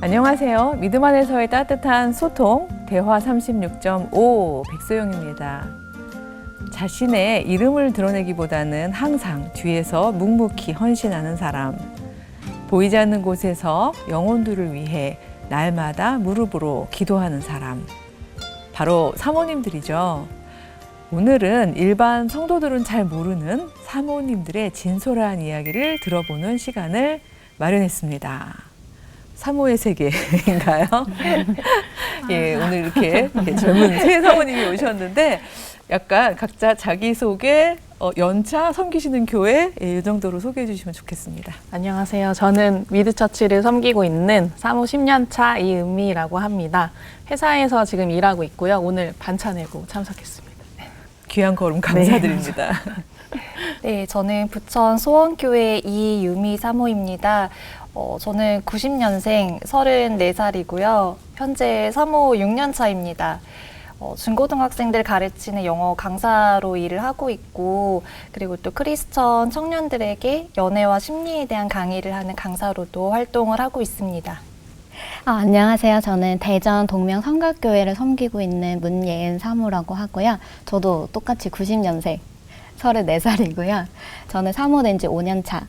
안녕하세요. 믿음 안에서의 따뜻한 소통, 대화 36.5 백소영입니다. 자신의 이름을 드러내기보다는 항상 뒤에서 묵묵히 헌신하는 사람, 보이지 않는 곳에서 영혼들을 위해 날마다 무릎으로 기도하는 사람, 바로 사모님들이죠. 오늘은 일반 성도들은 잘 모르는 사모님들의 진솔한 이야기를 들어보는 시간을 마련했습니다. 사모의 세계인가요? 예, 오늘 이렇게 젊은 새 사모님이 오셨는데 약간 각자 자기소개, 연차 섬기시는 교회 이 정도로 소개해 주시면 좋겠습니다. 안녕하세요. 저는 미드처치를 섬기고 있는 사모 10년 차 이은미라고 합니다. 회사에서 지금 일하고 있고요. 오늘 반차 내고 참석했습니다. 귀한 걸음 감사드립니다. 네, 저는 부천 소원교회 이유미 사모입니다. 저는 90년생 34살이고요. 현재 사모 6년 차입니다. 중고등학생들 가르치는 영어 강사로 일을 하고 있고, 그리고 또 크리스천 청년들에게 연애와 심리에 대한 강의를 하는 강사로도 활동을 하고 있습니다. 안녕하세요. 저는 대전 동명성곽교회를 섬기고 있는 문예은 사모라고 하고요. 저도 똑같이 90년생 34살이고요. 저는 사모된 지 5년 차.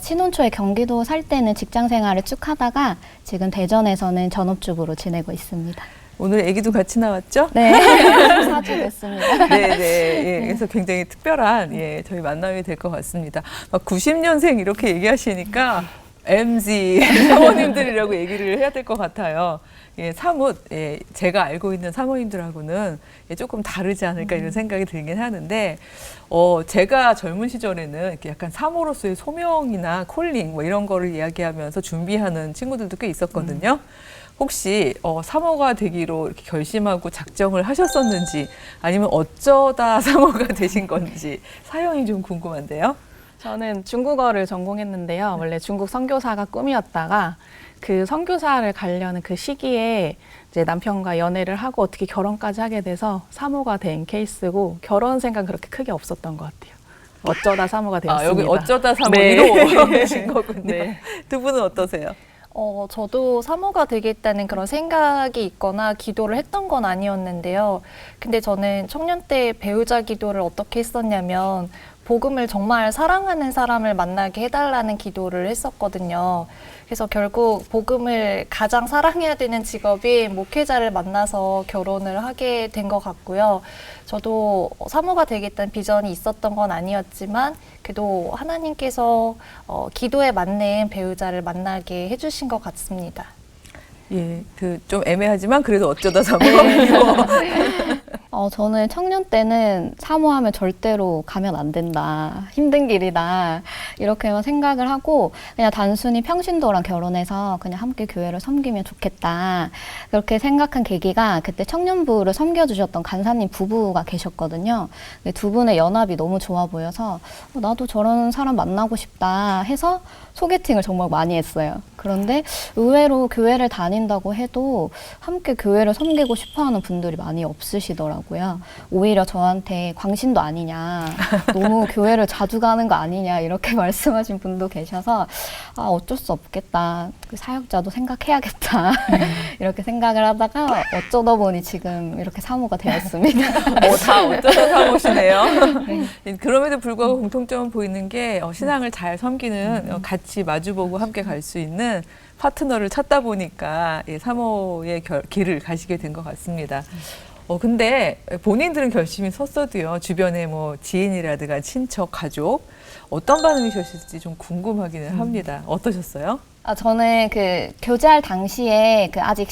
신혼 초에 경기도 살 때는 직장 생활을 쭉 하다가 지금 대전에서는 전업주부로 지내고 있습니다. 오늘 아기도 같이 나왔죠? 네, 사주 됐습니다. 네. 예, 그래서 굉장히 특별한 저희 만남이 될 것 같습니다. 90년생 이렇게 얘기하시니까 MZ 사모님들이라고 얘기를 해야 될 것 같아요. 사뭇 제가 알고 있는 사모님들하고는 조금 다르지 않을까 이런 생각이 들긴 하는데 제가 젊은 시절에는 이렇게 약간 사모로서의 소명이나 콜링 뭐 이런 거를 이야기하면서 준비하는 친구들도 꽤 있었거든요. 혹시 사모가 되기로 이렇게 결심하고 작정을 하셨었는지 아니면 어쩌다 사모가 되신 건지 사연이 좀 궁금한데요. 저는 중국어를 전공했는데요. 원래 중국 선교사가 꿈이었다가 그 선교사를 가려는 그 시기에 이제 남편과 연애를 하고 어떻게 결혼까지 하게 돼서 사모가 된 케이스고, 결혼 생각 그렇게 크게 없었던 것 같아요. 어쩌다 사모가 되었습니다. 여기 어쩌다 사모 네. 1호 되신 거군요. 네. 두 분은 어떠세요? 저도 사모가 되겠다는 그런 생각이 있거나 기도를 했던 건 아니었는데요. 근데 저는 청년 때 배우자 기도를 어떻게 했었냐면, 복음을 정말 사랑하는 사람을 만나게 해달라는 기도를 했었거든요. 그래서 결국 복음을 가장 사랑해야 되는 직업이 목회자를 만나서 결혼을 하게 된 것 같고요. 저도 사모가 되겠다는 비전이 있었던 건 아니었지만 그래도 하나님께서 기도에 맞는 배우자를 만나게 해주신 것 같습니다. 예, 좀 애매하지만 그래도 어쩌다 사모가 되고. 저는 청년 때는 사모하면 절대로 가면 안 된다. 힘든 길이다. 이렇게만 생각을 하고 그냥 단순히 평신도랑 결혼해서 그냥 함께 교회를 섬기면 좋겠다. 그렇게 생각한 계기가 그때 청년부를 섬겨주셨던 간사님 부부가 계셨거든요. 두 분의 연합이 너무 좋아 보여서 나도 저런 사람 만나고 싶다 해서 소개팅을 정말 많이 했어요. 그런데 의외로 교회를 다닌다고 해도 함께 교회를 섬기고 싶어하는 분들이 많이 없으시더라고요. 오히려 저한테 광신도 아니냐, 너무 교회를 자주 가는 거 아니냐 이렇게 말씀하신 분도 계셔서 어쩔 수 없겠다, 그 사역자도 생각해야겠다 이렇게 생각을 하다가 어쩌다 보니 지금 이렇게 사모가 되었습니다. 다 어쩌다 사모시네요. 그럼에도 불구하고 공통점은 보이는 게 신앙을 잘 섬기는 같이 마주보고 함께 갈 수 있는 파트너를 찾다 보니까 사모의 길을 가시게 된 것 같습니다. 근데 본인들은 결심이 섰어도요, 주변에 뭐 지인이라든가 친척, 가족 어떤 반응이셨을지 좀 궁금하기는 합니다. 어떠셨어요? 저는 교제할 당시에 아직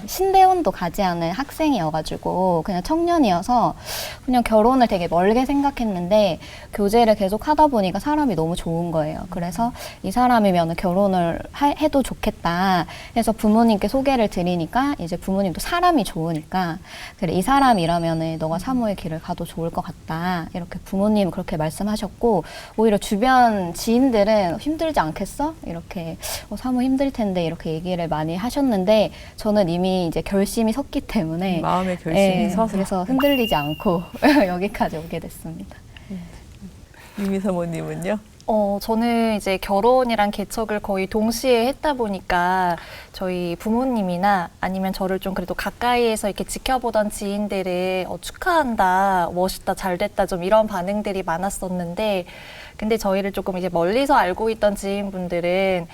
신대원도 가지 않은 학생이어가지고 그냥 청년이어서 그냥 결혼을 되게 멀게 생각했는데 교제를 계속 하다 보니까 사람이 너무 좋은 거예요. 그래서 이 사람이면 결혼을 해도 좋겠다 해서 부모님께 소개를 드리니까 이제 부모님도 사람이 좋으니까 그래, 이 사람이라면 너가 사모의 길을 가도 좋을 것 같다 이렇게 부모님은 그렇게 말씀하셨고, 오히려 주변 지인들은 힘들지 않겠어? 이렇게 사모 힘들 텐데 이렇게 얘기를 많이 하셨는데 저는 이미 이제 결심이 섰기 때문에 마음의 결심이 서서 그래서 흔들리지 않고 여기까지 오게 됐습니다. 유미 사모님은요? 저는 이제 결혼이랑 개척을 거의 동시에 했다 보니까 저희 부모님이나 아니면 저를 좀 그래도 가까이에서 이렇게 지켜보던 지인들을 축하한다, 멋있다, 잘 됐다 좀 이런 반응들이 많았었는데 근데 저희를 조금 이제 멀리서 알고 있던 지인분들은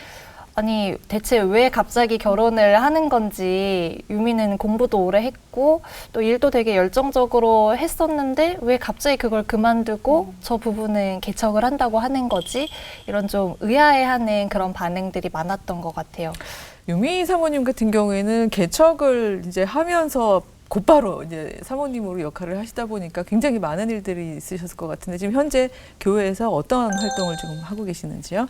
아니 대체 왜 갑자기 결혼을 하는 건지 유미는 공부도 오래 했고 또 일도 되게 열정적으로 했었는데 왜 갑자기 그걸 그만두고 저 부부는 개척을 한다고 하는 거지? 이런 좀 의아해하는 그런 반응들이 많았던 것 같아요. 유미 사모님 같은 경우에는 개척을 이제 하면서 곧바로 이제 사모님으로 역할을 하시다 보니까 굉장히 많은 일들이 있으셨을 것 같은데 지금 현재 교회에서 어떤 활동을 지금 하고 계시는지요?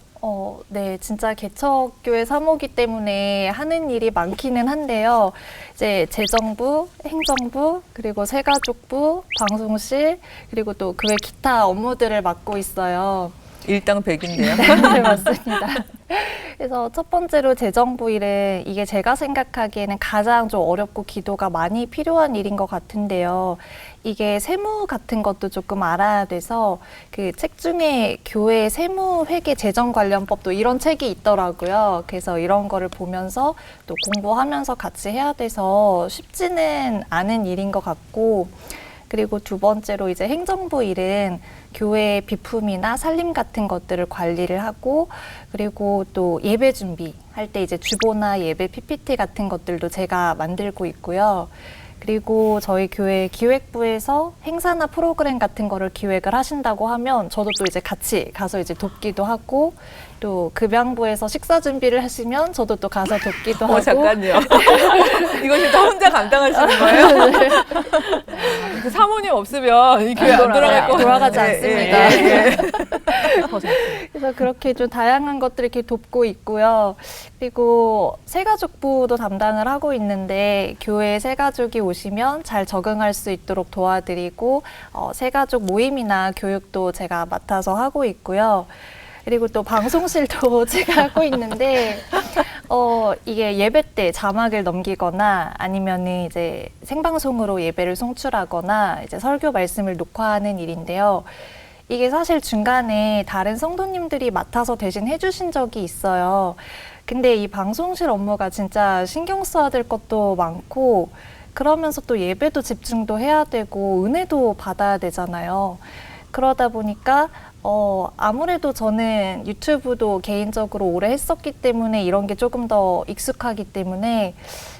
네, 진짜 개척교회 사모기 때문에 하는 일이 많기는 한데요. 이제 재정부, 행정부, 그리고 새가족부, 방송실, 그리고 또 그 외 기타 업무들을 맡고 있어요. 일당백인데요. 네, 맞습니다. 그래서 첫 번째로 재정부 일은 이게 제가 생각하기에는 가장 좀 어렵고 기도가 많이 필요한 일인 것 같은데요. 이게 세무 같은 것도 조금 알아야 돼서 그 책 중에 교회 세무회계 재정 관련법도 이런 책이 있더라고요. 그래서 이런 거를 보면서 또 공부하면서 같이 해야 돼서 쉽지는 않은 일인 것 같고 그리고 두 번째로 이제 행정부 일은 교회 비품이나 살림 같은 것들을 관리를 하고 그리고 또 예배 준비할 때 이제 주보나 예배 PPT 같은 것들도 제가 만들고 있고요. 그리고 저희 교회 기획부에서 행사나 프로그램 같은 거를 기획을 하신다고 하면 저도 또 이제 같이 가서 이제 돕기도 하고 또 급양부에서 식사 준비를 하시면 저도 또 가서 돕기도 하고 잠깐요. 이거 진짜 혼자 감당하시는 거예요? 그 사모님 없으면 이 교회 안 돌아갈 거 돌아가지 않습니다. 더 그래서 그렇게 좀 다양한 것들을 이렇게 돕고 있고요. 그리고 새가족부도 담당을 하고 있는데 교회에 새가족이 오시면 잘 적응할 수 있도록 도와드리고 새가족 모임이나 교육도 제가 맡아서 하고 있고요. 그리고 또 방송실도 제가 하고 있는데 이게 예배 때 자막을 넘기거나 아니면은 이제 생방송으로 예배를 송출하거나 이제 설교 말씀을 녹화하는 일인데요. 이게 사실 중간에 다른 성도님들이 맡아서 대신 해주신 적이 있어요. 근데 이 방송실 업무가 진짜 신경 써야 될 것도 많고 그러면서 또 예배도 집중도 해야 되고 은혜도 받아야 되잖아요. 그러다 보니까 아무래도 저는 유튜브도 개인적으로 오래 했었기 때문에 이런 게 조금 더 익숙하기 때문에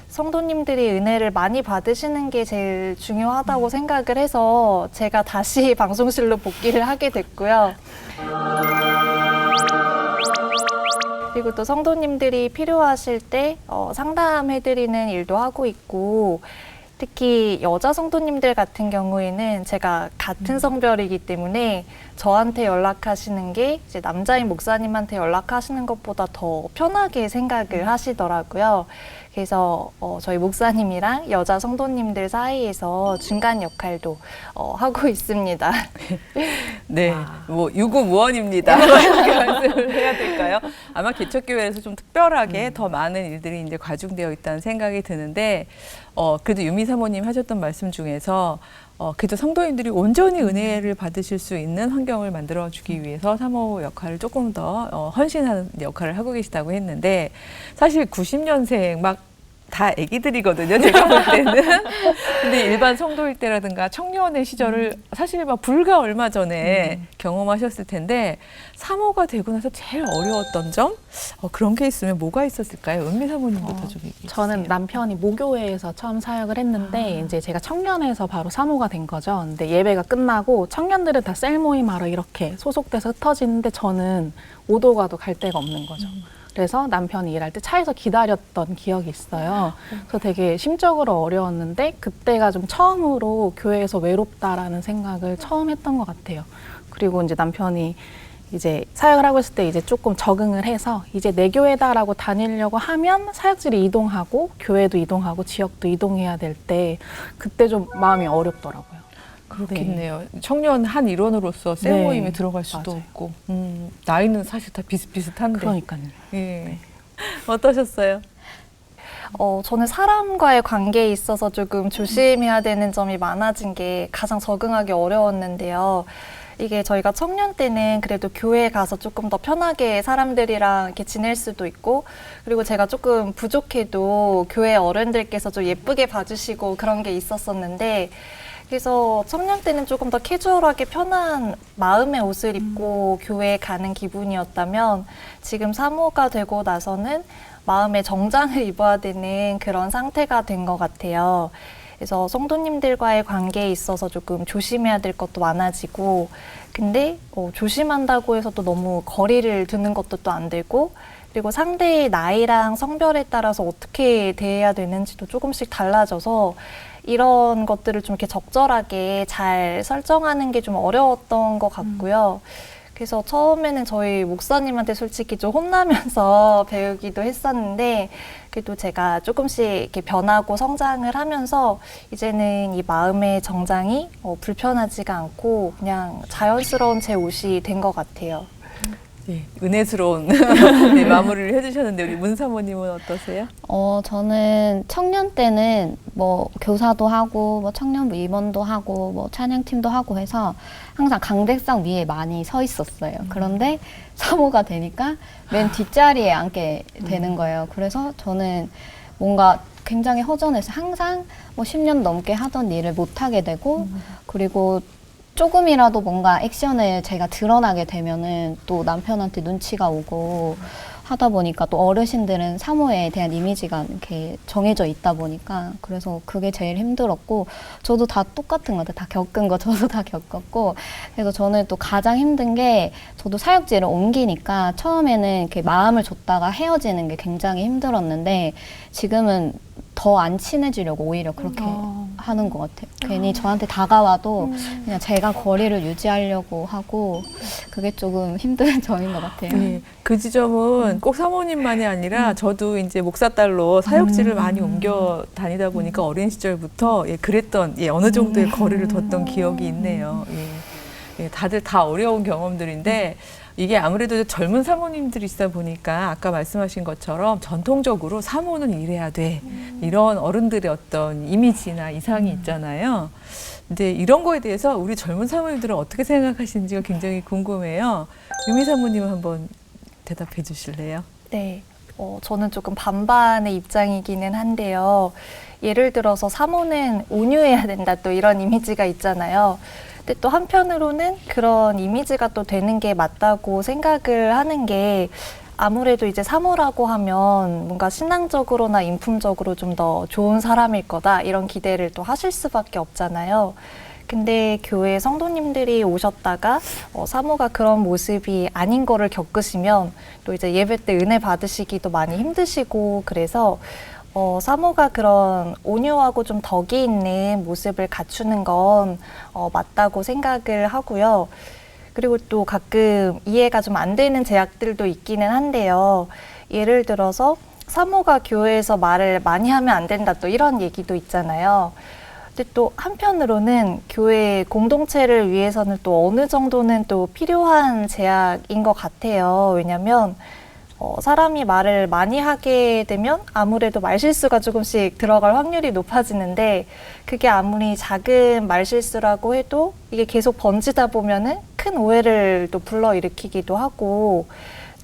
성도님들이 은혜를 많이 받으시는 게 제일 중요하다고 생각을 해서 제가 다시 방송실로 복귀를 하게 됐고요. 그리고 또 성도님들이 필요하실 때 상담해드리는 일도 하고 있고 특히 여자 성도님들 같은 경우에는 제가 같은 성별이기 때문에 저한테 연락하시는 게 이제 남자인 목사님한테 연락하시는 것보다 더 편하게 생각을 하시더라고요. 그래서 저희 목사님이랑 여자 성도님들 사이에서 중간 역할도 하고 있습니다. 네, 뭐 유구무원입니다. 이렇게 말씀을 해야 될까요? 아마 개척교회에서 좀 특별하게 더 많은 일들이 이제 과중되어 있다는 생각이 드는데, 그래도 유미 사모님 하셨던 말씀 중에서 그래도 성도님들이 온전히 은혜를 받으실 수 있는 환경을 만들어주기 위해서 사모 역할을 조금 더 헌신하는 역할을 하고 계시다고 했는데 사실 90년생 막 다 애기들이거든요. 제가 볼 때는. 근데 일반 성도일 때라든가 청년의 시절을 사실 막 불과 얼마 전에 경험하셨을 텐데 사모가 되고 나서 제일 어려웠던 점? 그런 게 있으면 뭐가 있었을까요? 은미 사모님부터 좀 얘기해 주세요. 저는 남편이 모교회에서 처음 사역을 했는데 이제 제가 청년에서 바로 사모가 된 거죠. 근데 예배가 끝나고 청년들은 다 셀 모임하러 이렇게 소속돼서 흩어지는데 저는 오도 가도 갈 데가 없는 거죠. 그래서 남편이 일할 때 차에서 기다렸던 기억이 있어요. 그래서 되게 심적으로 어려웠는데 그때가 좀 처음으로 교회에서 외롭다라는 생각을 처음 했던 것 같아요. 그리고 이제 남편이 이제 사역을 하고 있을 때 이제 조금 적응을 해서 이제 내 교회다라고 다니려고 하면 사역지를 이동하고 교회도 이동하고 지역도 이동해야 될 때 그때 좀 마음이 어렵더라고요. 그렇겠네요. 청년 한 일원으로서 셀 네. 모임에 들어갈 수도 맞아요. 없고 나이는 사실 다 비슷비슷한데. 그러니까요. 예. 어떠셨어요? 저는 사람과의 관계에 있어서 조금 조심해야 되는 점이 많아진 게 가장 적응하기 어려웠는데요. 이게 저희가 청년 때는 그래도 교회에 가서 조금 더 편하게 사람들이랑 이렇게 지낼 수도 있고, 그리고 제가 조금 부족해도 교회 어른들께서 좀 예쁘게 봐주시고 그런 게 있었었는데, 그래서 청년 때는 조금 더 캐주얼하게 편한 마음의 옷을 입고 교회에 가는 기분이었다면, 지금 사모가 되고 나서는 마음의 정장을 입어야 되는 그런 상태가 된 것 같아요. 그래서 성도님들과의 관계에 있어서 조금 조심해야 될 것도 많아지고, 근데 조심한다고 해서 또 너무 거리를 두는 것도 또 안 되고, 그리고 상대의 나이랑 성별에 따라서 어떻게 대해야 되는지도 조금씩 달라져서 이런 것들을 좀 이렇게 적절하게 잘 설정하는 게 좀 어려웠던 것 같고요. 그래서 처음에는 저희 목사님한테 솔직히 좀 혼나면서 배우기도 했었는데, 그래도 제가 조금씩 이렇게 변하고 성장을 하면서 이제는 이 마음의 정장이 불편하지가 않고 그냥 자연스러운 제 옷이 된 것 같아요. 네, 은혜스러운 네, 마무리를 해주셨는데 우리 문 사모님은 어떠세요? 저는 청년 때는 뭐 교사도 하고 뭐 청년부 임원도 하고 뭐 찬양팀도 하고 해서 항상 강대상 위에 많이 서 있었어요. 그런데 사모가 되니까 맨 뒷자리에 앉게 되는 거예요. 그래서 저는 뭔가 굉장히 허전해서 항상 뭐 10년 넘게 하던 일을 못 하게 되고, 그리고 조금이라도 뭔가 액션을 제가 드러나게 되면은 또 남편한테 눈치가 오고 하다 보니까, 또 어르신들은 사모에 대한 이미지가 이렇게 정해져 있다 보니까, 그래서 그게 제일 힘들었고, 저도 다 똑같은 것 같아요. 다 겪은 거 저도 다 겪었고, 그래서 저는 또 가장 힘든 게, 저도 사역지를 옮기니까 처음에는 이렇게 마음을 줬다가 헤어지는 게 굉장히 힘들었는데, 지금은 더 안 친해지려고 오히려 그렇게 하는 것 같아요. 괜히 저한테 다가와도 그냥 제가 거리를 유지하려고 하고, 그게 조금 힘든 점인 것 같아요. 네, 그 지점은 꼭 사모님만이 아니라 저도 이제 목사딸로 사역지를 많이 옮겨 다니다 보니까 어린 시절부터 그랬던 어느 정도의 거리를 뒀던 기억이 있네요. 다들 다 어려운 경험들인데, 이게 아무래도 젊은 사모님들이 있다 보니까 아까 말씀하신 것처럼 전통적으로 사모는 이래야 돼, 이런 어른들의 어떤 이미지나 이상이 있잖아요. 근데 이런 거에 대해서 우리 젊은 사모님들은 어떻게 생각하시는지가 굉장히 궁금해요. 유미 사모님은 한번 대답해 주실래요? 네, 저는 조금 반반의 입장이기는 한데요. 예를 들어서 사모는 온유해야 된다, 또 이런 이미지가 있잖아요. 근데 또 한편으로는 그런 이미지가 또 되는 게 맞다고 생각을 하는 게, 아무래도 이제 사모라고 하면 뭔가 신앙적으로나 인품적으로 좀 더 좋은 사람일 거다, 이런 기대를 또 하실 수밖에 없잖아요. 근데 교회 성도님들이 오셨다가 사모가 그런 모습이 아닌 거를 겪으시면 또 이제 예배 때 은혜 받으시기도 많이 힘드시고, 그래서 사모가 그런 온유하고 좀 덕이 있는 모습을 갖추는 건 맞다고 생각을 하고요. 그리고 또 가끔 이해가 좀 안 되는 제약들도 있기는 한데요. 예를 들어서 사모가 교회에서 말을 많이 하면 안 된다, 또 이런 얘기도 있잖아요. 근데 또 한편으로는 교회 공동체를 위해서는 또 어느 정도는 또 필요한 제약인 것 같아요. 왜냐면 사람이 말을 많이 하게 되면 아무래도 말실수가 조금씩 들어갈 확률이 높아지는데, 그게 아무리 작은 말실수라고 해도 이게 계속 번지다 보면은 큰 오해를 또 불러일으키기도 하고,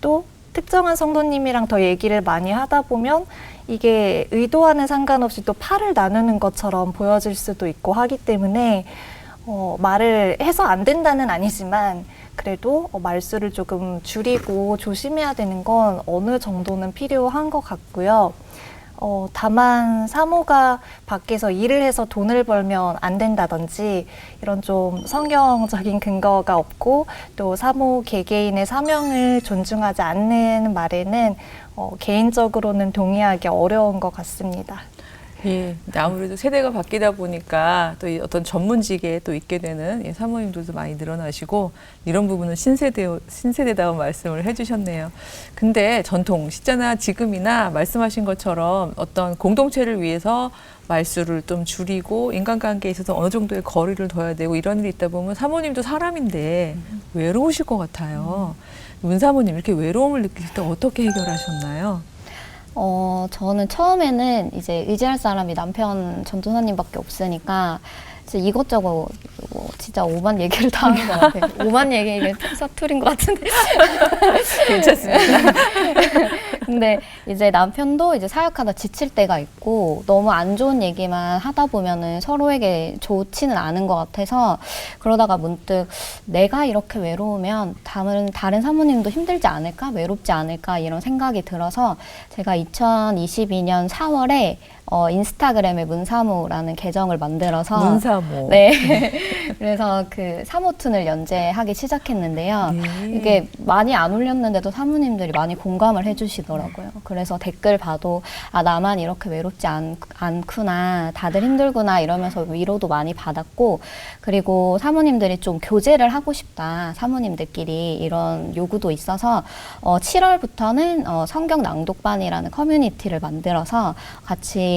또 특정한 성도님이랑 더 얘기를 많이 하다 보면 이게 의도와는 상관없이 또 팔을 나누는 것처럼 보여질 수도 있고 하기 때문에, 말을 해서 안 된다는 아니지만 그래도 말수를 조금 줄이고 조심해야 되는 건 어느 정도는 필요한 것 같고요. 다만 사모가 밖에서 일을 해서 돈을 벌면 안 된다든지, 이런 좀 성경적인 근거가 없고 또 사모 개개인의 사명을 존중하지 않는 말에는 개인적으로는 동의하기 어려운 것 같습니다. 예, 근데 아무래도 세대가 바뀌다 보니까 또 이 어떤 전문직에 또 있게 되는 사모님들도 많이 늘어나시고, 이런 부분은 신세대다운 말씀을 해주셨네요. 근데 전통, 시자나 지금이나 말씀하신 것처럼 어떤 공동체를 위해서 말수를 좀 줄이고 인간관계에 있어서 어느 정도의 거리를 둬야 되고 이런 일이 있다 보면 사모님도 사람인데 외로우실 것 같아요. 문 사모님, 이렇게 외로움을 느끼실 때 어떻게 해결하셨나요? 저는 처음에는 이제 의지할 사람이 남편 전도사님밖에 없으니까 진짜 이것저것 진짜 오만 얘기를 다 하는 것 같아요. 오만 얘기를 사투리인 것 같은데. 괜찮습니다. 근데 이제 남편도 이제 사역하다 지칠 때가 있고 너무 안 좋은 얘기만 하다 보면은 서로에게 좋지는 않은 것 같아서 그러다가 문득 내가 이렇게 외로우면 다른 사모님도 힘들지 않을까? 외롭지 않을까? 이런 생각이 들어서 제가 2022년 4월에 인스타그램에 문사모라는 계정을 만들어서 문사모. 네. 그래서 그 사모툰을 연재하기 시작했는데요. 네. 이게 많이 안 올렸는데도 사모님들이 많이 공감을 해주시더라고요. 그래서 댓글 봐도 아 나만 이렇게 외롭지 않구나, 다들 힘들구나 이러면서 위로도 많이 받았고, 그리고 사모님들이 좀 교제를 하고 싶다, 사모님들끼리 이런 요구도 있어서 7월부터는 성경 낭독반이라는 커뮤니티를 만들어서 같이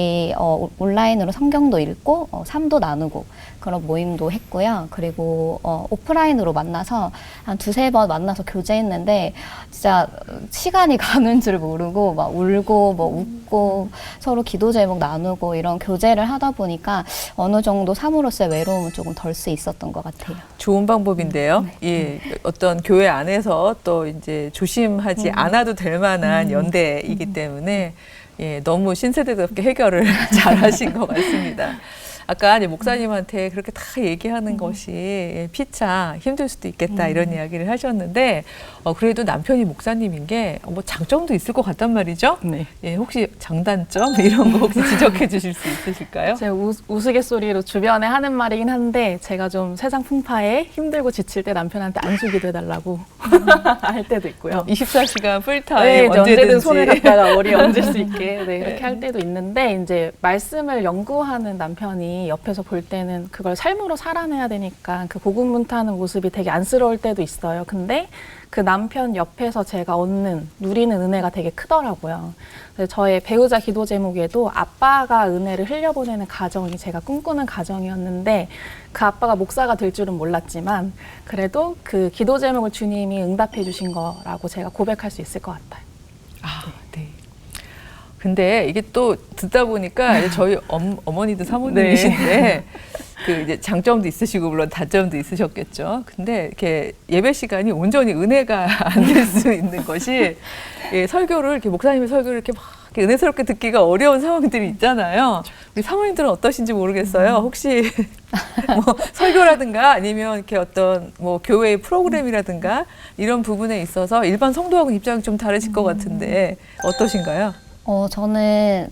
온라인으로 성경도 읽고 삶도 나누고 그런 모임도 했고요. 그리고 오프라인으로 만나서 한 두세 번 만나서 교제했는데 진짜 시간이 가는 줄 모르고 막 울고 뭐 웃고 서로 기도 제목 나누고 이런 교제를 하다 보니까 어느 정도 사모로서의 외로움은 조금 덜 수 있었던 것 같아요. 좋은 방법인데요. 예, 어떤 교회 안에서 또 이제 조심하지 않아도 될 만한 연대이기 때문에 예, 너무 신세대답게 해결을 잘 하신 것 같습니다. 아까 이제 목사님한테 그렇게 다 얘기하는 것이 예, 피차 힘들 수도 있겠다 이런 이야기를 하셨는데 그래도 남편이 목사님인 게 뭐 장점도 있을 것 같단 말이죠. 네. 예, 혹시 장단점 이런 거 혹시 지적해 주실 수 있으실까요? 제가 우스갯소리로 주변에 하는 말이긴 한데 제가 좀 세상 풍파에 힘들고 지칠 때 남편한테 안수기도 해달라고 할 때도 있고요. 24시간 풀타임 네, 이제 언제든 언제든지. 손을 갖다가 머리에 얹을 수 있게 네, 이렇게 할 때도 있는데 이제 말씀을 연구하는 남편이 옆에서 볼 때는 그걸 삶으로 살아내야 되니까 그 고군분투하는 모습이 되게 안쓰러울 때도 있어요. 근데 그 남편 옆에서 제가 누리는 은혜가 되게 크더라고요. 그래서 저의 배우자 기도 제목에도 아빠가 은혜를 흘려보내는 가정이 제가 꿈꾸는 가정이었는데 그 아빠가 목사가 될 줄은 몰랐지만 그래도 그 기도 제목을 주님이 응답해 주신 거라고 제가 고백할 수 있을 것 같아요. 아, 네. 근데 이게 또 듣다 보니까 이제 저희 어머니도 사모님이신데 그 이제 장점도 있으시고 물론 단점도 있으셨겠죠. 근데 이렇게 예배 시간이 온전히 은혜가 안 될 수 있는 것이 예, 설교를 이렇게 목사님의 설교를 이렇게 막 이렇게 은혜스럽게 듣기가 어려운 상황들이 있잖아요. 우리 사모님들은 어떠신지 모르겠어요. 혹시 뭐 설교라든가 아니면 이렇게 어떤 뭐 교회의 프로그램이라든가 이런 부분에 있어서 일반 성도하고 입장이 좀 다르실 것 같은데 어떠신가요? 저는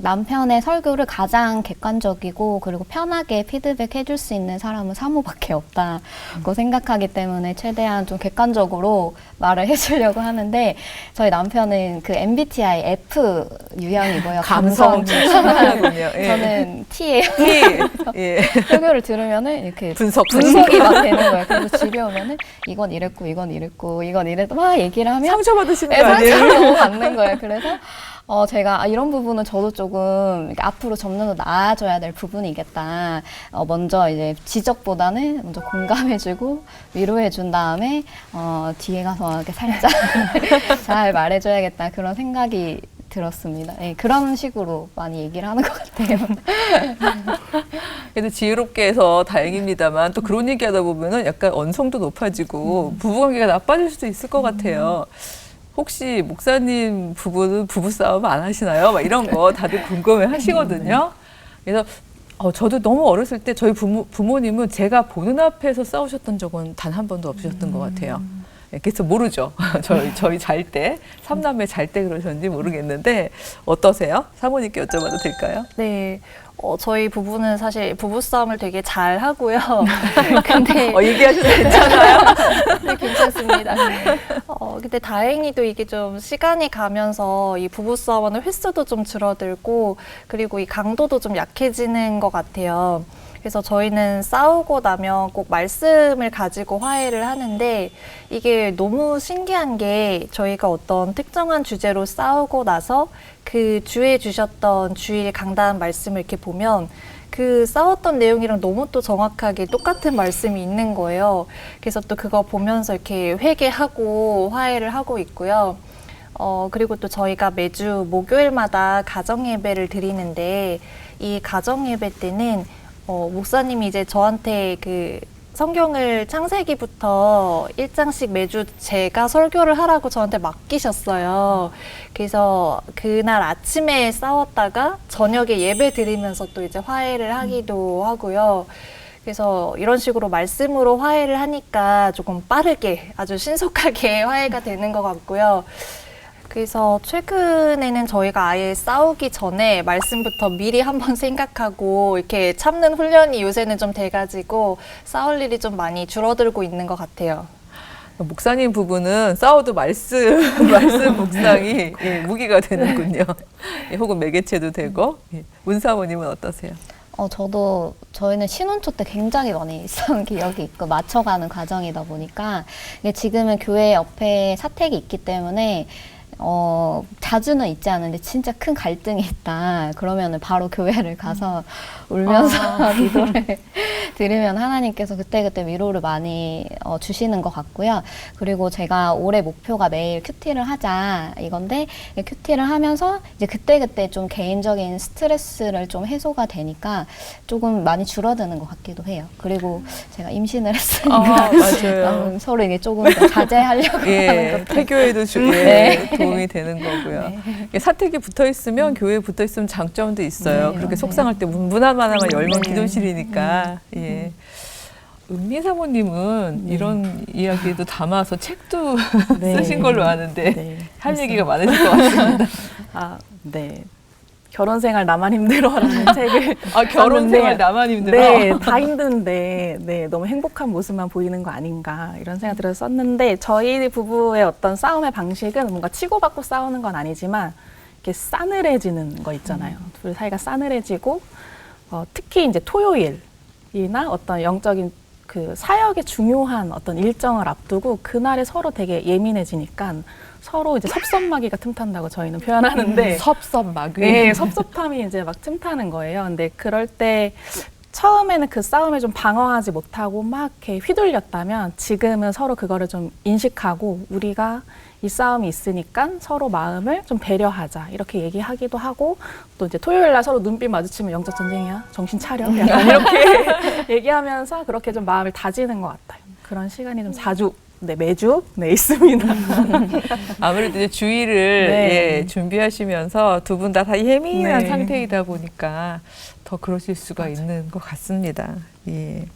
남편의 설교를 가장 객관적이고 그리고 편하게 피드백 해줄 수 있는 사람은 사모밖에 없다고 생각하기 때문에 최대한 좀 객관적으로 말을 해주려고 하는데 저희 남편은 그 MBTI F 유형이고요. 감성 출신하군요. 예. 저는 T예요. 예. 설교를 들으면은 이렇게 분석이 막 되는 거예요. 그래서 집에 오면은 이건 이랬고 이건 이랬고 이건 이랬고 막 얘기를 하면 상처받으시는 네, 거 아니에요? 상처를 너무 받는 거예요. 그래서 제가 이런 부분은 저도 조금 이렇게 앞으로 점점 더 나아져야 될 부분이겠다. 먼저 이제 지적보다는 먼저 공감해주고 위로해준 다음에 뒤에 가서 이렇게 살짝 잘 말해줘야겠다 그런 생각이 들었습니다. 네, 그런 식으로 많이 얘기를 하는 것 같아요. 그래도 지혜롭게 해서 다행입니다만 또 그런 얘기하다 보면은 약간 언성도 높아지고 부부관계가 나빠질 수도 있을 것 같아요. 혹시 목사님 부부는 부부싸움 안 하시나요? 막 이런 거 다들 궁금해 하시거든요. 그래서 저도 너무 어렸을 때 저희 부모님은 제가 보는 앞에서 싸우셨던 적은 단 한 번도 없으셨던 것 같아요. 그래서 모르죠. 저희 잘 때, 삼남매 잘 때 그러셨는지 모르겠는데 어떠세요? 사모님께 여쭤봐도 될까요? 네. 저희 부부는 사실 부부싸움을 되게 잘 하고요. 근데 얘기하셔도 괜찮아요? 네, 괜찮습니다. 근데 다행히도 이게 좀 시간이 가면서 이 부부싸움의 횟수도 좀 줄어들고 그리고 이 강도도 좀 약해지는 것 같아요. 그래서 저희는 싸우고 나면 꼭 말씀을 가지고 화해를 하는데 이게 너무 신기한 게 저희가 어떤 특정한 주제로 싸우고 나서 그 주에 주셨던 주일 강단 말씀을 이렇게 보면 그 싸웠던 내용이랑 너무 또 정확하게 똑같은 말씀이 있는 거예요. 그래서 또 그거 보면서 이렇게 회개하고 화해를 하고 있고요. 그리고 또 저희가 매주 목요일마다 가정 예배를 드리는데 이 가정 예배 때는 목사님이 이제 저한테 그 성경을 창세기부터 1장씩 매주 제가 설교를 하라고 저한테 맡기셨어요. 그래서 그날 아침에 싸웠다가 저녁에 예배 드리면서 또 이제 화해를 하기도 하고요. 그래서 이런 식으로 말씀으로 화해를 하니까 조금 빠르게 아주 신속하게 화해가 되는 것 같고요. 그래서 최근에는 저희가 아예 싸우기 전에 말씀부터 미리 한번 생각하고 이렇게 참는 훈련이 요새는 좀 돼가지고 싸울 일이 좀 많이 줄어들고 있는 것 같아요. 목사님 부부는 싸워도 말씀 묵상이 무기가 되는군요. 혹은 매개체도 되고. 문사모님은 어떠세요? 저희는 신혼초 때 굉장히 많이 싸운 기억이 있고 맞춰가는 과정이다 보니까 이게 지금은 교회 옆에 사택이 있기 때문에 자주는 있지 않은데 진짜 큰 갈등이 있다. 그러면은 바로 교회를 가서 울면서 기도를 드리면 하나님께서 그때그때 위로를 많이 주시는 것 같고요. 그리고 제가 올해 목표가 매일 큐티를 하자 이건데 큐티를 하면서 이제 그때그때 좀 개인적인 스트레스를 좀 해소가 되니까 조금 많이 줄어드는 것 같기도 해요. 그리고 제가 임신을 했으니까 맞아요. 서로 이게 조금 더 자제하려고 하는 것도 태교에도 도움이 되는 거고요. 사택이 붙어 있으면 교회에 붙어 있으면 장점도 있어요. 그렇게 속상할 때 문 하나만 열면 기도실이니까. 은미 사모님은 이런 이야기도 담아서 책도 쓰신 걸로 아는데 할 얘기가 많으실 것 같습니다. 네. 결혼 생활 나만 힘들어라는 책을 결혼 생활 나만 힘들어. 네, 다 힘든데 너무 행복한 모습만 보이는 거 아닌가 이런 생각 들어서 썼는데 저희 부부의 어떤 싸움의 방식은 뭔가 치고받고 싸우는 건 아니지만 이렇게 싸늘해지는 거 있잖아요. 둘 사이가 싸늘해지고 특히 이제 토요일이나 어떤 영적인 그 사역의 중요한 어떤 일정을 앞두고 그날에 서로 되게 예민해지니까 서로 이제 섭섭마귀가 틈탄다고 저희는 표현하는데 섭섭마귀. 네, 섭섭함이 이제 막 틈타는 거예요. 근데 그럴 때 처음에는 그 싸움에 좀 방어하지 못하고 막 이렇게 휘둘렸다면 지금은 서로 그거를 좀 인식하고 우리가 이 싸움이 있으니까 서로 마음을 좀 배려하자 이렇게 얘기하기도 하고 또 이제 토요일 날 서로 눈빛 마주치면 영적 전쟁이야 정신 차려 약간 이렇게 얘기하면서 그렇게 좀 마음을 다지는 것 같아요. 그런 시간이 좀 자주 매주 있습니다. 아무래도 이제 주의를 준비하시면서 두 분 다 예민한 상태이다 보니까 더 그러실 수가 있는 것 같습니다.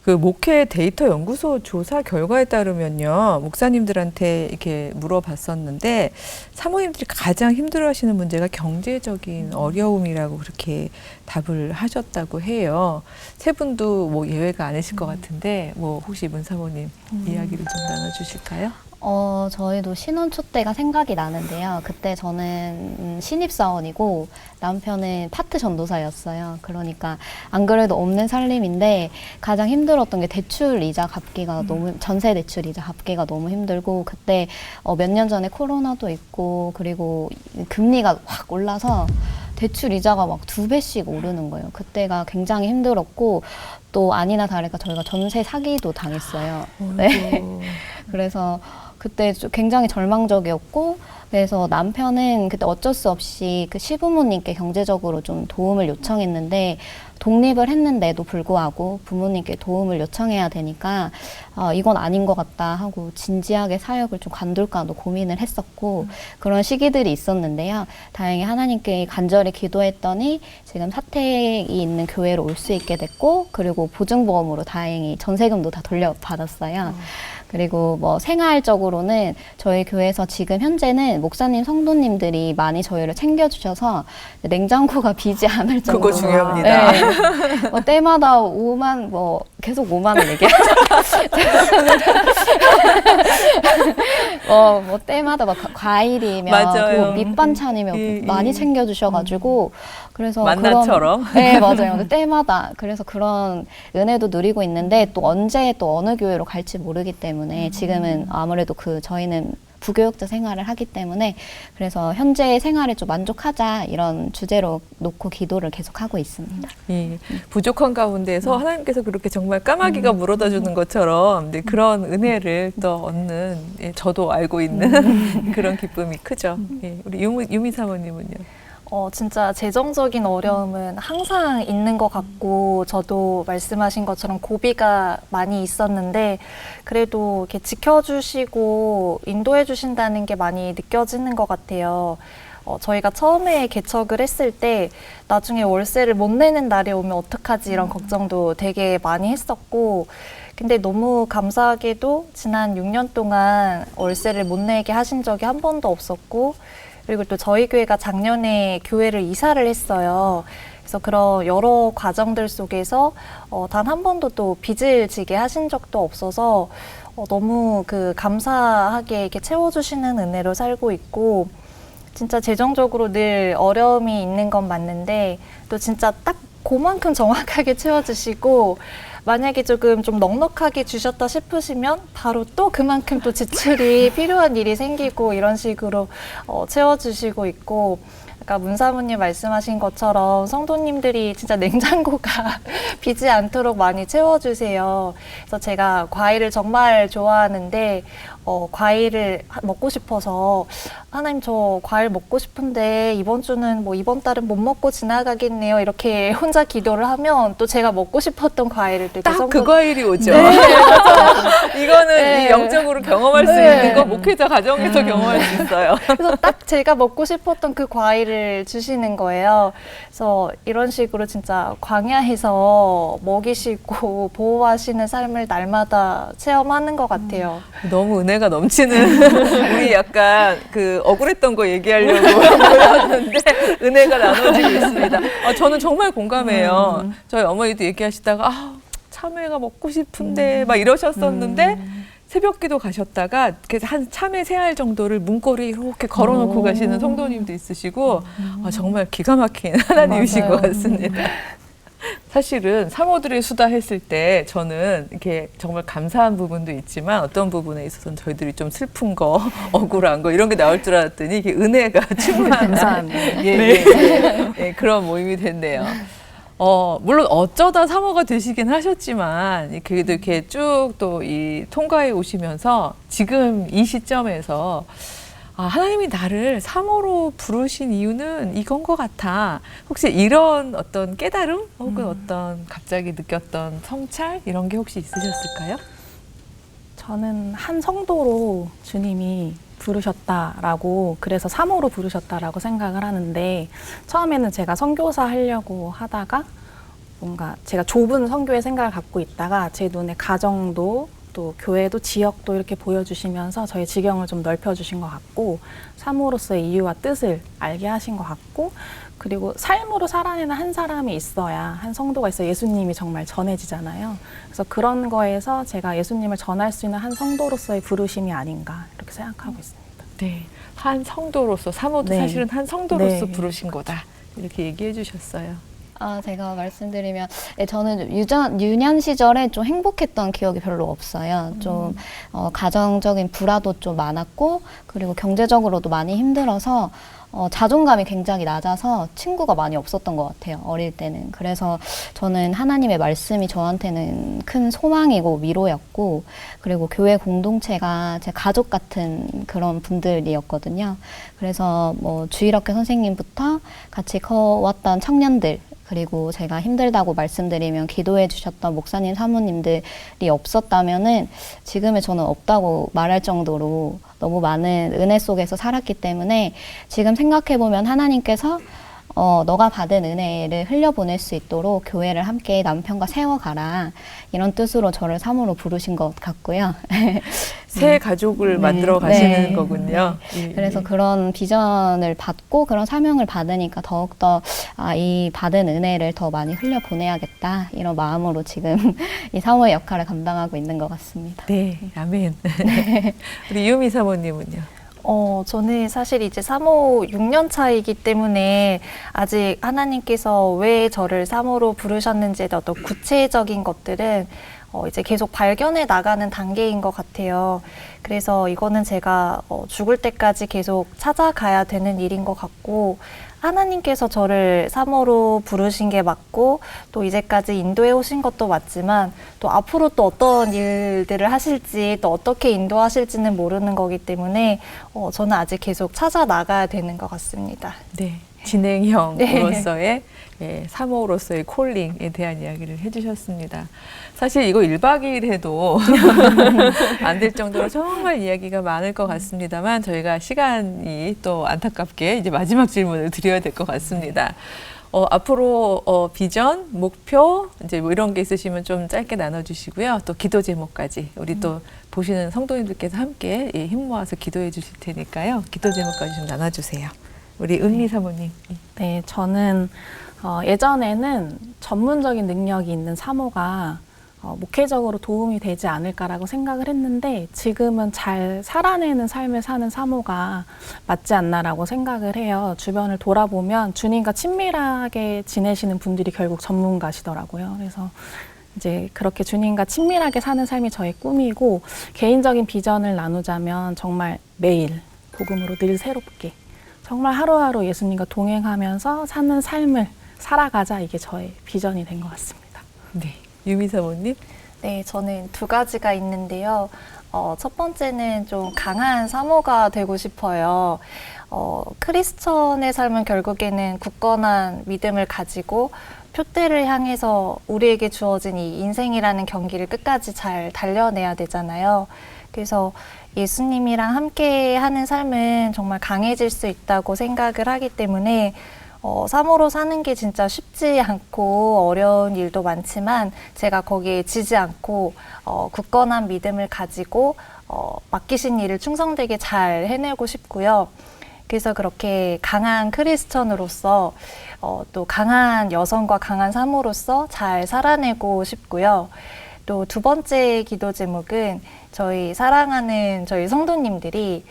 그 목회 데이터 연구소 조사 결과에 따르면요, 목사님들한테 이렇게 물어봤었는데 사모님들이 가장 힘들어하시는 문제가 경제적인 어려움이라고 그렇게 답을 하셨다고 해요. 세 분도 뭐 예외가 아니실 것 같은데 뭐 혹시 문 사모님 이야기를 좀 나눠주실까요? 저희도 신혼초 때가 생각이 나는데요. 그때 저는 신입사원이고 남편은 파트 전도사였어요. 그러니까 안 그래도 없는 살림인데 가장 힘들었던 게 대출 이자 갚기가 전세 대출 이자 갚기가 너무 힘들고 그때 몇 년 전에 코로나도 있고 그리고 금리가 확 올라서 대출 이자가 막 2배씩 오르는 거예요. 그때가 굉장히 힘들었고 또 아니나 다를까 저희가 전세 사기도 당했어요. 네. 그래서 그때 굉장히 절망적이었고 그래서 남편은 그때 어쩔 수 없이 그 시부모님께 경제적으로 좀 도움을 요청했는데 독립을 했는데도 불구하고 부모님께 도움을 요청해야 되니까 이건 아닌 것 같다 하고 진지하게 사역을 좀 관둘까도 고민을 했었고 그런 시기들이 있었는데요. 다행히 하나님께 간절히 기도했더니 지금 사택이 있는 교회로 올 수 있게 됐고 그리고 보증보험으로 다행히 전세금도 다 돌려받았어요. 그리고 뭐 생활적으로는 저희 교회에서 지금 현재는 목사님 성도님들이 많이 저희를 챙겨주셔서 냉장고가 비지 않을 정도로 그거 중요합니다. 네. 때마다 5만 계속 5만 원 얘기하죠. 때마다 막 과일이면 밑반찬이면 많이 챙겨주셔가지고 그래서 만나처럼. 네 맞아요. 때마다 그래서 그런 은혜도 누리고 있는데 또 언제 또 어느 교회로 갈지 모르기 때문에 지금은 아무래도 저희는 부교육자 생활을 하기 때문에 그래서 현재의 생활에 좀 만족하자 이런 주제로 놓고 기도를 계속 하고 있습니다. 예, 부족한 가운데서 하나님께서 그렇게 정말 까마귀가 물어다 주는 것처럼 네, 그런 은혜를 또 얻는 예, 저도 알고 있는 그런 기쁨이 크죠. 예, 우리 유미 사모님은요? 진짜 재정적인 어려움은 항상 있는 것 같고, 저도 말씀하신 것처럼 고비가 많이 있었는데, 그래도 이렇게 지켜주시고 인도해 주신다는 게 많이 느껴지는 것 같아요. 저희가 처음에 개척을 했을 때, 나중에 월세를 못 내는 날이 오면 어떡하지 이런 걱정도 되게 많이 했었고, 근데 너무 감사하게도 지난 6년 동안 월세를 못 내게 하신 적이 한 번도 없었고, 그리고 또 저희 교회가 작년에 교회를 이사를 했어요. 그래서 그런 여러 과정들 속에서 단 한 번도 또 빚을 지게 하신 적도 없어서 너무 감사하게 이렇게 채워주시는 은혜로 살고 있고, 진짜 재정적으로 늘 어려움이 있는 건 맞는데 또 진짜 딱 그만큼 정확하게 채워주시고, 만약에 조금 좀 넉넉하게 주셨다 싶으시면 바로 또 그만큼 또 지출이 필요한 일이 생기고 이런 식으로 채워주시고 있고, 아까 문 사모님 말씀하신 것처럼 성도님들이 진짜 냉장고가 비지 않도록 많이 채워주세요. 그래서 제가 과일을 정말 좋아하는데 과일을 먹고 싶어서 하나님 저 과일 먹고 싶은데 이번 주는 이번 달은 못 먹고 지나가겠네요. 이렇게 혼자 기도를 하면 또 제가 먹고 싶었던 과일을 또 딱 그 과일이 오죠. 네, 이거는 네. 이 영적으로 경험할 수 네. 있는 거 목회자 가정에서 경험할 수 있어요. 그래서 딱 제가 먹고 싶었던 그 과일을 주시는 거예요. 그래서 이런 식으로 진짜 광야에서 먹이시고 보호하시는 삶을 날마다 체험하는 것 같아요. 너무 은혜가 넘치는 우리 약간 억울했던 거 얘기하려고 그러는데 은혜가 나눠지고 있습니다. 저는 정말 공감해요. 저희 어머니도 얘기하시다가 참외가 먹고 싶은데 막 이러셨었는데 새벽기도 가셨다가 한 참외 3알 정도를 문고리 이렇게 걸어놓고 가시는 성도님도 있으시고 정말 기가 막힌 하나님이신 맞아요. 것 같습니다. 사실은 사모들의 수다 했을 때 저는 이렇게 정말 감사한 부분도 있지만 어떤 부분에 있어서는 저희들이 좀 슬픈 거, 억울한 거 이런 게 나올 줄 알았더니 이게 은혜가 충만한 감사합니다. 예, 그런 모임이 됐네요. 물론 어쩌다 사모가 되시긴 하셨지만 그래도 이렇게 쭉 또 이 통과해 오시면서 지금 이 시점에서 하나님이 나를 사모로 부르신 이유는 이건 것 같아. 혹시 이런 어떤 깨달음 혹은 어떤 갑자기 느꼈던 성찰 이런 게 혹시 있으셨을까요? 저는 한 성도로 주님이 부르셨다라고, 그래서 사모로 부르셨다라고 생각을 하는데, 처음에는 제가 선교사 하려고 하다가 뭔가 제가 좁은 선교의 생각을 갖고 있다가 제 눈에 가정도 또 교회도 지역도 이렇게 보여주시면서 저의 지경을 좀 넓혀주신 것 같고, 사모로서의 이유와 뜻을 알게 하신 것 같고, 그리고 삶으로 살아내는 한 사람이 있어야, 한 성도가 있어야 예수님이 정말 전해지잖아요. 그래서 그런 거에서 제가 예수님을 전할 수 있는 한 성도로서의 부르심이 아닌가 이렇게 생각하고 있습니다. 네, 한 성도로서 사모도 네. 사실은 한 성도로서 네. 부르신 거다 이렇게 얘기해 주셨어요. 제가 말씀드리면 저는 유년 시절에 좀 행복했던 기억이 별로 없어요. 좀 가정적인 불화도 좀 많았고, 그리고 경제적으로도 많이 힘들어서 자존감이 굉장히 낮아서 친구가 많이 없었던 것 같아요, 어릴 때는. 그래서 저는 하나님의 말씀이 저한테는 큰 소망이고 위로였고, 그리고 교회 공동체가 제 가족 같은 그런 분들이었거든요. 그래서 주일학교 선생님부터 같이 커왔던 청년들, 그리고 제가 힘들다고 말씀드리면 기도해 주셨던 목사님, 사모님들이 없었다면은 지금의 저는 없다고 말할 정도로 너무 많은 은혜 속에서 살았기 때문에, 지금 생각해보면 하나님께서 너가 받은 은혜를 흘려보낼 수 있도록 교회를 함께 남편과 세워가라, 이런 뜻으로 저를 사모로 부르신 것 같고요. 새 가족을 네. 만들어 가시는 네. 거군요. 예, 그래서 예. 그런 비전을 받고 그런 사명을 받으니까 더욱더 이 받은 은혜를 더 많이 흘려보내야겠다, 이런 마음으로 지금 이 사모의 역할을 감당하고 있는 것 같습니다. 네, 아멘. 우리 유미 사모님은요? 저는 사실 이제 사모 6년 차이기 때문에 아직 하나님께서 왜 저를 사모로 부르셨는지에 대한 어떤 구체적인 것들은 이제 계속 발견해 나가는 단계인 것 같아요. 그래서 이거는 제가 죽을 때까지 계속 찾아가야 되는 일인 것 같고, 하나님께서 저를 사모로 부르신 게 맞고 또 이제까지 인도해 오신 것도 맞지만 또 앞으로 또 어떤 일들을 하실지 또 어떻게 인도하실지는 모르는 거기 때문에 저는 아직 계속 찾아 나가야 되는 것 같습니다. 네. 진행형으로서의 예, 사모로서의 콜링에 대한 이야기를 해주셨습니다. 사실 이거 1박 2일 해도 안 될 정도로 정말 이야기가 많을 것 같습니다만 저희가 시간이 또 안타깝게 이제 마지막 질문을 드려야 될 것 같습니다. 앞으로 비전, 목표 이제 뭐 이런 게 있으시면 좀 짧게 나눠주시고요. 또 기도 제목까지 우리 또 보시는 성도님들께서 함께 예, 힘 모아서 기도해 주실 테니까요. 기도 제목까지 좀 나눠주세요. 우리 은미 사모님. 네, 저는 예전에는 전문적인 능력이 있는 사모가 목회적으로 도움이 되지 않을까라고 생각을 했는데 지금은 잘 살아내는 삶을 사는 사모가 맞지 않나라고 생각을 해요. 주변을 돌아보면 주님과 친밀하게 지내시는 분들이 결국 전문가시더라고요. 그래서 이제 그렇게 주님과 친밀하게 사는 삶이 저의 꿈이고, 개인적인 비전을 나누자면 정말 매일 복음으로 늘 새롭게 정말 하루하루 예수님과 동행하면서 사는 삶을 살아가자, 이게 저의 비전이 된 것 같습니다. 네. 유미 사모님. 네, 저는 두 가지가 있는데요. 첫 번째는 좀 강한 사모가 되고 싶어요. 크리스천의 삶은 결국에는 굳건한 믿음을 가지고 표대를 향해서 우리에게 주어진 이 인생이라는 경기를 끝까지 잘 달려내야 되잖아요. 그래서 예수님이랑 함께 하는 삶은 정말 강해질 수 있다고 생각을 하기 때문에 사모로 사는 게 진짜 쉽지 않고 어려운 일도 많지만 제가 거기에 지지 않고 굳건한 믿음을 가지고 맡기신 일을 충성되게 잘 해내고 싶고요. 그래서 그렇게 강한 크리스천으로서 또 강한 여성과 강한 사모로서 잘 살아내고 싶고요. 또 두 번째 기도 제목은 저희 사랑하는 저희 성도님들이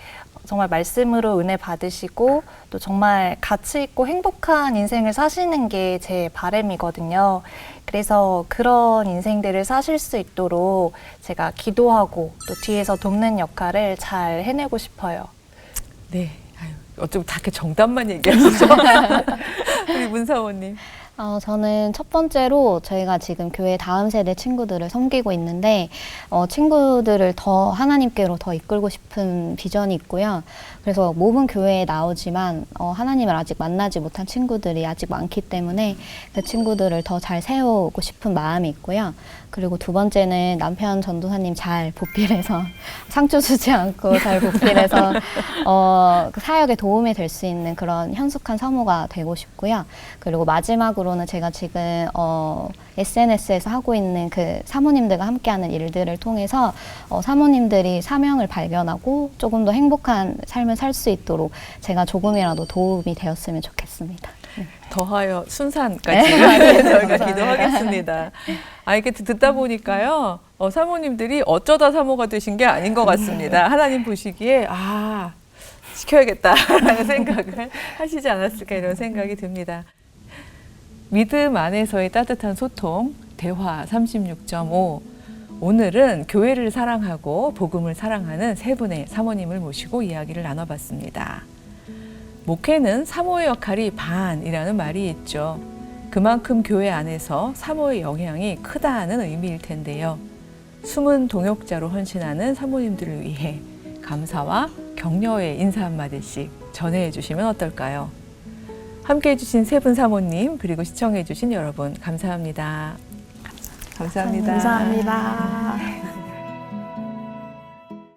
정말 말씀으로 은혜 받으시고 또 정말 가치 있고 행복한 인생을 사시는 게 제 바람이거든요. 그래서 그런 인생들을 사실 수 있도록 제가 기도하고 또 뒤에서 돕는 역할을 잘 해내고 싶어요. 네. 아유, 어쩜 다 이렇게 정답만 얘기하시죠? 우리 문 사모님. 저는 첫 번째로 저희가 지금 교회 다음 세대 친구들을 섬기고 있는데 친구들을 더 하나님께로 더 이끌고 싶은 비전이 있고요. 그래서 몸은 교회에 나오지만 하나님을 아직 만나지 못한 친구들이 아직 많기 때문에 그 친구들을 더 잘 세우고 싶은 마음이 있고요. 그리고 두 번째는 남편 전도사님 잘 보필해서 상처 주지 않고 잘 보필해서 그 사역에 도움이 될 수 있는 그런 현숙한 사모가 되고 싶고요. 그리고 마지막으로는 제가 지금 SNS에서 하고 있는 그 사모님들과 함께하는 일들을 통해서 사모님들이 사명을 발견하고 조금 더 행복한 삶을 살 수 있도록 제가 조금이라도 도움이 되었으면 좋겠습니다. 더하여 순산까지 저희가 기도하겠습니다. 이렇게 듣다 보니까요, 사모님들이 어쩌다 사모가 되신 게 아닌 것 같습니다. 하나님 보시기에 시켜야겠다라는 생각을 하시지 않았을까 이런 생각이 듭니다. 믿음 안에서의 따뜻한 소통, 대화 36.5. 오늘은 교회를 사랑하고 복음을 사랑하는 세 분의 사모님을 모시고 이야기를 나눠봤습니다. 목회는 사모의 역할이 반이라는 말이 있죠. 그만큼 교회 안에서 사모의 영향이 크다는 의미일 텐데요. 숨은 동역자로 헌신하는 사모님들을 위해 감사와 격려의 인사 한마디씩 전해해 주시면 어떨까요? 함께해 주신 세 분 사모님 그리고 시청해 주신 여러분 감사합니다. 감사합니다. 감사합니다.